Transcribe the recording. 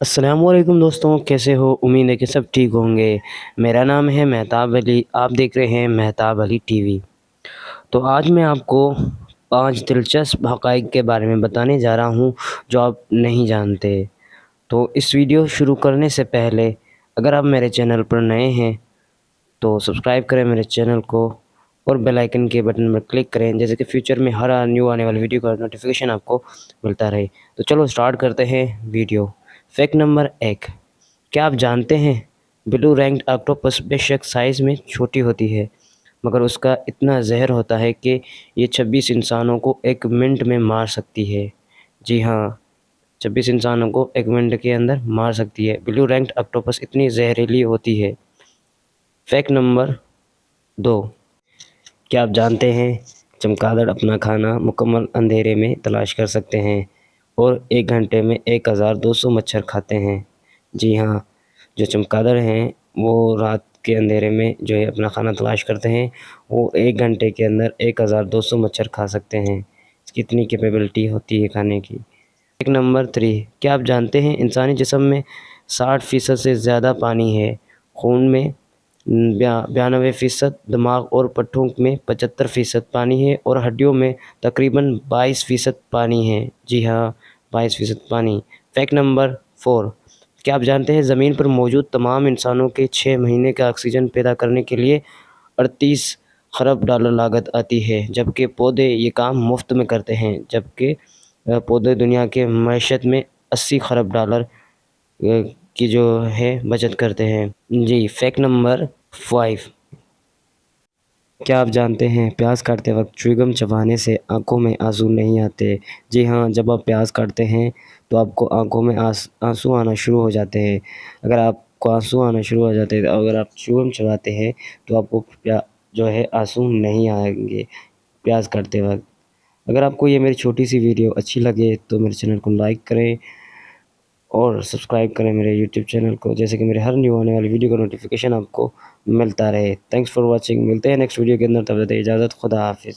السلام علیکم دوستوں، کیسے ہو؟ امید ہے کہ سب ٹھیک ہوں گے۔ میرا نام ہے مہتاب علی، آپ دیکھ رہے ہیں مہتاب علی ٹی وی۔ تو آج میں آپ کو 5 دلچسپ حقائق کے بارے میں بتانے جا رہا ہوں جو آپ نہیں جانتے۔ تو اس ویڈیو شروع کرنے سے پہلے اگر آپ میرے چینل پر نئے ہیں تو سبسکرائب کریں میرے چینل کو اور بیل آئیکن کے بٹن پر کلک کریں، جیسے کہ فیوچر میں ہر نیو آنے والی ویڈیو کا نوٹیفیکیشن آپ کو ملتا رہے۔ تو چلو سٹارٹ کرتے ہیں ویڈیو۔ فیکٹ نمبر 1، کیا آپ جانتے ہیں بلو رینگڈ آکٹوپس بے شک سائز میں چھوٹی ہوتی ہے، مگر اس کا اتنا زہر ہوتا ہے کہ یہ 26 انسانوں کو 1 منٹ میں مار سکتی ہے۔ جی ہاں، 26 انسانوں کو 1 منٹ کے اندر مار سکتی ہے۔ بلو رینگڈ آکٹوپس اتنی زہریلی ہوتی ہے۔ فیکٹ نمبر 2، کیا آپ جانتے ہیں چمگادڑ اپنا کھانا مکمل اندھیرے میں تلاش کر سکتے ہیں اور 1 گھنٹے میں 1200 مچھر کھاتے ہیں؟ جی ہاں، جو چمگادڑ ہیں وہ رات کے اندھیرے میں جو ہے اپنا کھانا تلاش کرتے ہیں، وہ 1 گھنٹے کے اندر 1200 مچھر کھا سکتے ہیں۔ اس کی اتنی کیپیبلٹی ہوتی ہے کھانے کی۔ فیکٹ نمبر 3، کیا آپ جانتے ہیں انسانی جسم میں 60% سے زیادہ پانی ہے؟ خون میں 92%، دماغ اور پٹھوں میں 75% پانی ہے اور ہڈیوں میں تقریباً 22% پانی ہے۔ جی ہاں، 22% پانی۔ فیکٹ نمبر 4، کیا آپ جانتے ہیں زمین پر موجود تمام انسانوں کے 6 مہینے کا آکسیجن پیدا کرنے کے لیے 38 خرب ڈالر لاگت آتی ہے، جبکہ پودے یہ کام مفت میں کرتے ہیں؟ جبکہ پودے دنیا کے معیشت میں 80 خرب ڈالر کی جو ہے بچت کرتے ہیں۔ جی، فیکٹ نمبر 5، کیا آپ جانتے ہیں پیاز کاٹتے وقت چیوگم چبانے سے آنکھوں میں آنسو نہیں آتے؟ جی ہاں، جب آپ پیاز کاٹتے ہیں تو آپ کو آنکھوں میں آنسو آنا شروع ہو جاتے ہیں۔ اگر آپ کو آنسو آنا شروع ہو جاتے ہیں، اگر آپ چیوگم چباتے ہیں تو آپ کو جو ہے آنسو نہیں آئیں گے پیاز کاٹتے وقت۔ اگر آپ کو یہ میری چھوٹی سی ویڈیو اچھی لگے تو میرے چینل کو لائک کریں اور سبسکرائب کریں میرے یوٹیوب چینل کو، جیسے کہ میرے ہر نیو آنے والی ویڈیو کا نوٹیفیکیشن آپ کو ملتا رہے۔ تھینکس فار واچنگ، ملتے ہیں نیکسٹ ویڈیو کے اندر، تب تک اجازت، خدا حافظ۔